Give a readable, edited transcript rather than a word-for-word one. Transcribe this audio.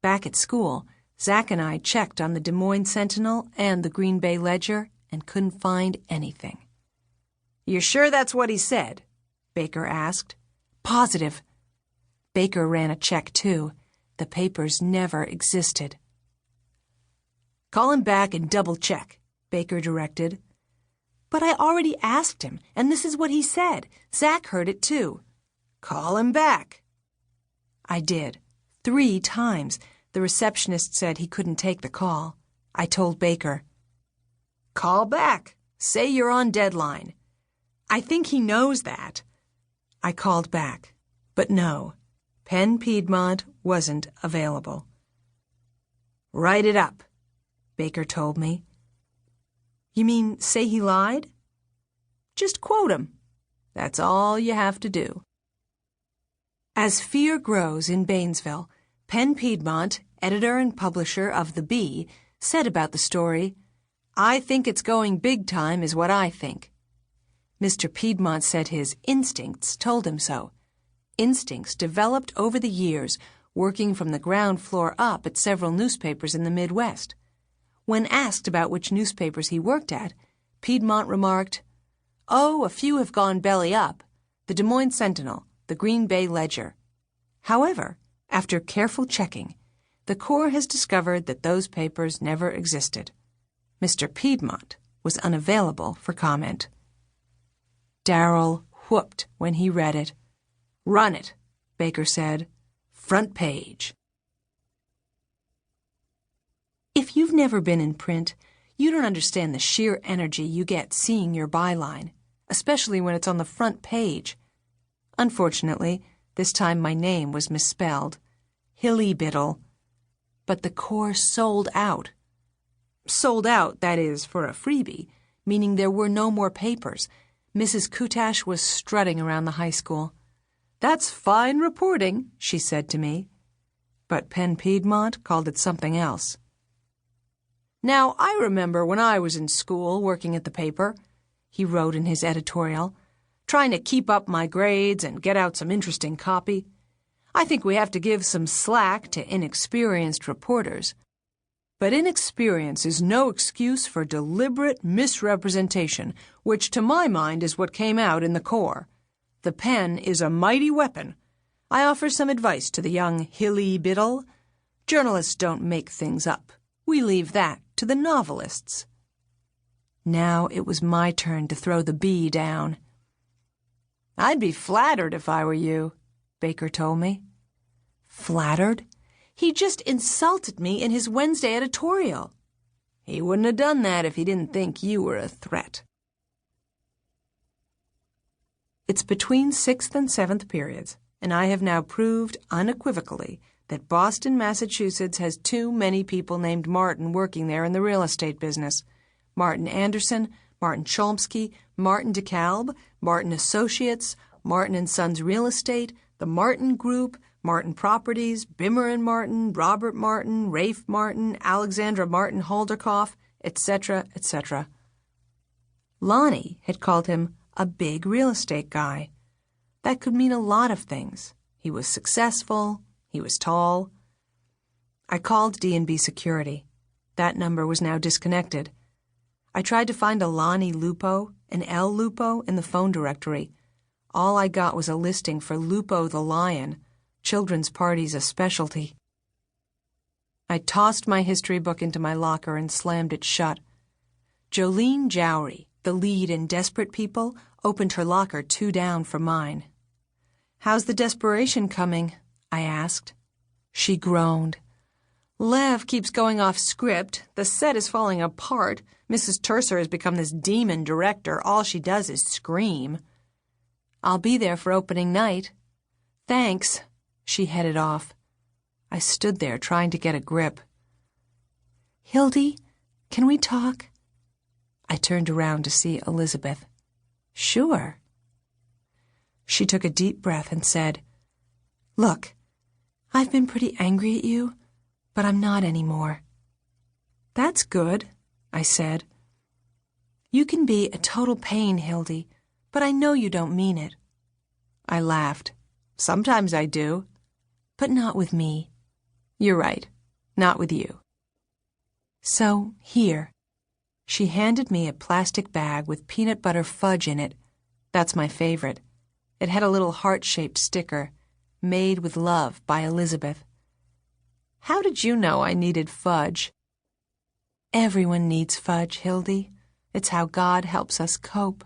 Back at school, Zach and I checked on the Des Moines Sentinel and the Green Bay Ledger and couldn't find anything. "You're sure that's what he said?" Baker asked. "Positive." Baker ran a check, too. The papers never existed. "Call him back and double-check," Baker directed. "But I already asked him, and this is what he said. Zach heard it, too." "Call him back." I did. 3 times. The receptionist said he couldn't take the call. I told Baker. "Call back. Say you're on deadline." "I think he knows that." I called back. But no, Penn Piedmont wasn't available. "Write it up," Baker told me. "You mean say he lied?" "Just quote him. That's all you have to do." As fear grows in Baynesville, Penn Piedmont, editor and publisher of The Bee, said about the story, "I think it's going big time is what I think." Mr. Piedmont said his instincts told him so. Instincts developed over the years, working from the ground floor up at several newspapers in the Midwest. When asked about which newspapers he worked at, Piedmont remarked, "Oh, a few have gone belly up. The Des Moines Sentinel, the Green Bay Ledger." However, after careful checking, the Corps has discovered that those papers never existed. Mr. Piedmont was unavailable for comment. Darrell whooped when he read it. "Run it," Baker said. "Front page." If you've never been in print, you don't understand the sheer energy you get seeing your byline, especially when it's on the front page. Unfortunately, this time my name was misspelled. Hildy Biddle. But the Corps sold out. Sold out, that is, for a freebie, meaning there were no more papers. Mrs. Kutash was strutting around the high school. "That's fine reporting," she said to me. But Penn Piedmont called it something else. "Now, I remember when I was in school working at the paper," he wrote in his editorial, "trying to keep up my grades and get out some interesting copy. I think we have to give some slack to inexperienced reporters. But inexperience is no excuse for deliberate misrepresentation, which to my mind is what came out in the Corps. The pen is a mighty weapon. I offer some advice to the young Hildy Biddle. Journalists don't make things up. We leave that to the novelists." Now it was my turn to throw the bee down. "I'd be flattered if I were you," Baker told me. Flattered? He just insulted me in his Wednesday editorial. He wouldn't have done that if he didn't think you were a threat. It's between 6th and 7th periods, and I have now proved unequivocally that Boston, Massachusetts has too many people named Martin working there in the real estate business. Martin Anderson, Martin Chomsky, Martin DeKalb, Martin Associates, Martin & Sons Real Estate, the Martin Group, Martin Properties, Bimmer & Martin, Robert Martin, Rafe Martin, Alexandra Martin Holderkoff, etc., etc. Lonnie had called him a big real estate guy. That could mean a lot of things. He was successful. He was tall. I called D&B Security. That number was now disconnected. I tried to find a Lonnie Lupo, an L. Lupo, in the phone directory. All I got was a listing for Lupo the Lion, children's parties a specialty. I tossed my history book into my locker and slammed it shut. Jolene Jowry, the lead in Desperate People, opened her locker 2 down from mine. "How's the desperation coming?" I asked. She groaned. "Lev keeps going off script. The set is falling apart. Mrs. Terser has become this demon director. All she does is scream." "I'll be there for opening night." "Thanks." She headed off. I stood there trying to get a grip. "Hildy, can we talk?" I turned around to see Elizabeth. "Sure." She took a deep breath and said, "Look, I've been pretty angry at you, but I'm not anymore." "That's good," I said. "You can be a total pain, Hildy, but I know you don't mean it." I laughed. "Sometimes I do." "But not with me." "You're right. Not with you. So, here. She handed me a plastic bag with peanut butter fudge in it. That's my favorite. It had a little heart-shaped sticker, "Made with Love" by Elizabeth. How did you know I needed fudge? Everyone needs fudge, Hildy. It's how God helps us cope.